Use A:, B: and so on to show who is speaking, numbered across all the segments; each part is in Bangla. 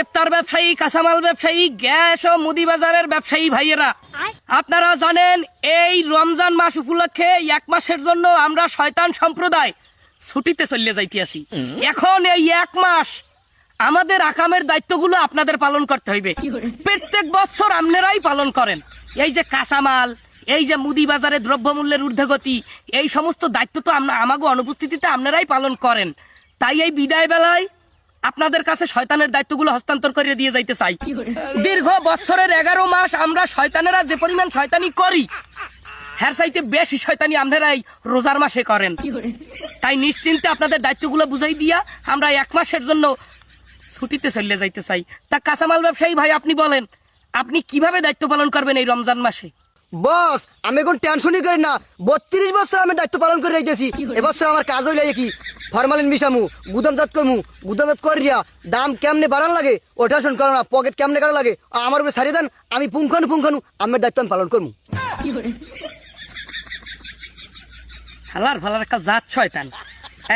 A: ইফতার ব্যবসায়ী, কাঁচামাল ব্যবসায়ী, গ্যাস ও মুদি বাজারের ব্যবসায়ী ভাইয়েরা, আপনারা জানেন এই রমজান মাস উপলক্ষে এক মাসের জন্য আমরা শয়তান সম্প্রদায় ছুটিতে চলে যাইতেছি। এখন এই এক মাস আমাদের আকামের দায়িত্বগুলো আপনাদের পালন করতে হইবে। প্রত্যেক বছর আপনারাই পালন করেন। এই যে কাঁচামাল, এই যে মুদি বাজারে দ্রব্যমূল্যের ঊর্ধ্বগতি, এই সমস্ত দায়িত্ব তো আমাগো অনুপস্থিতিতে আপনারাই পালন করেন। তাই এই বিদায় বেলায় আপনাদের কাছে শয়তানের দায়িত্বগুলো হস্তান্তর করে দিয়ে যাইতে চাই। দীর্ঘ বছরের 11 মাস আমরা শয়তানেরা যে পরিমাণ শয়তানি করি, হ্যার চাইতে বেশি শয়তানি আপনারাই রোজার মাসে করেন। তাই নিশ্চিন্তে আপনাদের দায়িত্বগুলো বুঝাই দিয়া আমরা এক মাসের জন্য ছুটিতে চলে যাইতে চাই। তা কাঁচামাল ব্যবসায়ী ভাই, আপনি বলেন, আপনি কিভাবে দায়িত্ব পালন করবেন এই রমজান মাসে?
B: বস, আমি এখন টেনশনই করি না। 32 বছর আমি দায়িত্ব পালন করে রেখেছি। এবছর আমার কাজ হইলে কি ফরমালিন মিশামু, গুদামজাত করমু, গুদামজাত করিয়া দাম কেমনে বাড়ান লাগে ওটা শুন করো না, পকেট কেমনে কাটা লাগে আমার উপরে ছাড়িয়ে দেন, আমি পুঙ্খানু আমার দায়িত্ব আমি পালন করমু।
A: হালার ফালার একটা জাত শয়তান।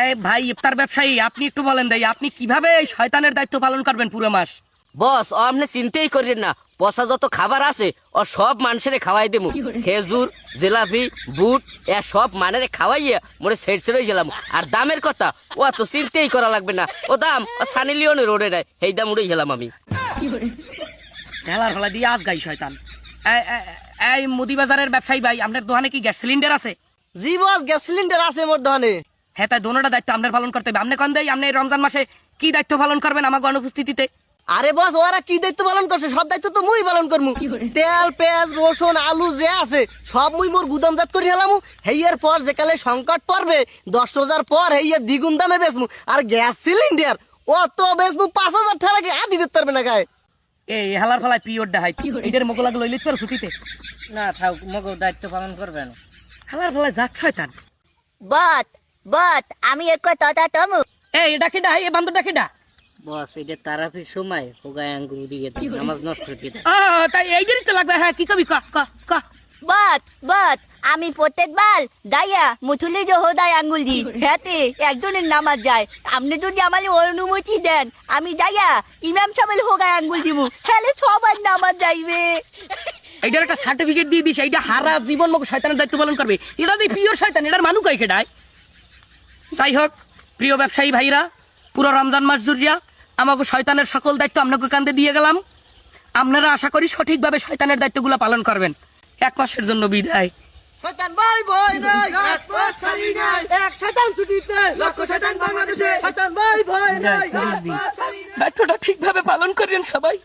A: এই ভাই ইফতার ব্যবসায়ী, আপনি একটু বলেন দেই, আপনি কিভাবে এই শয়তানের দায়িত্ব পালন করবেন পুরো মাস?
C: বস, ও আপনি চিন্তাই করেন না। পচা যত খাবার আছে ও সব মানুষের খাওয়াই দেবো। খেজুর, জিলাপি, বুট এ সব মানের খাওয়াইয়া মোরে সেট ছেড়ে গেলাম। আর দামের কথা ও তো চিন্তাই করা লাগবে না। ও দাম ও সানি লিওনের রোডে নেয়, এই দাম উড়ে গেলাম আমি।
A: হেলার ফালা দিয়ে আজ গাই শয়তান। এই মুদি বাজারের ব্যবসায়ী ভাই, আপনার দোকানে কি গ্যাস সিলিন্ডার আছে?
B: জি বস, গ্যাস সিলিন্ডার আছে মোর দোকানে।
A: হ্যাঁ, তাই দোনোটা দায়িত্ব আপনার পালন করতে হবে। আপনি কন দেই, আপনি এই রমজান মাসে কি দায়িত্ব পালন করবেন আমাকে অনুপস্থিতিতে?
B: আরে বস, ওরা কি দায়িত্ব পালন করছে সব দায়িত্ব তো মুই পালন করমু। তেল, পেঁয়াজ, রসুন, আলু যে আছে সব মুই মোর গুদামজাত করে হেলামু। হেইয়ের পর যেকালে সংকট পড়বে 10 রোজার পর হেইয়ের দ্বিগুণ দামে বেচমু। আর গ্যাস সিলিন্ডার ও তো বেচমু 5000 টাকা কি আদি দিতে পারবে না গায়ে।
A: এই হেলার ফালায় পিওর ডাহাই এইটার মোকলাগ লইলিত পারো ছুটিতে?
D: না থাক, মগো দায়িত্ব পালন করবেন।
A: হেলার ফালায় জাত শয়তান।
E: বাট আমি এক কথা তমু
A: এই এটা কি ডাই? এ বান্দরটা কি ডা?
D: বস, এটা তারাফির সময় হোগায় আঙ্গুল দিয়ে দেয়, নামাজ নষ্ট হয়ে যায়।
A: তাই এইটারই তো লাগবে। হ্যাঁ, কি কবি ক ক ক
E: বাট আমি প্রত্যেকবার দাইয়া মুথুলি যে হোদায় আঙ্গুল দি হাতে একজনের নামাজ যায়। আপনি যদি আমার অনুমতি দেন আমি যাইয়া ইমাম সাহেবের হোগায় আঙ্গুল দিব, হেলে সবার নামাজ যাইবে।
A: এইটার একটা সার্টিফিকেট দিয়ে দিস, এইটা হারা জীবন মগ শয়তানের দায়িত্ব পালন করবে। এটা দিয়ে পিওর শয়তান, এটার মানু কয় কেডায়? যাই হোক, প্রিয় ব্যবসায়ী ভাইরা, পুরো রমজান মাস জুড়িয়া আমাকে শয়তানের সকল দায়িত্ব আপনাকে কান্দে দিয়ে গেলাম। আপনারা আশা করি সঠিকভাবে শয়তানের দায়িত্বগুলো পালন করবেন। এক মাসের জন্য বিদায়।
B: শয়তান ভাই ভয় নাই, রাজপথ ছাড়ি নাই, এক শয়তান ছুটিতে লক্ষ শয়তান বাংলাদেশে। শয়তান ভাই ভয় নাই, রাজপথ ছাড়ি নাই।
A: দায়িত্বটা ঠিকভাবে পালন করেন সবাই।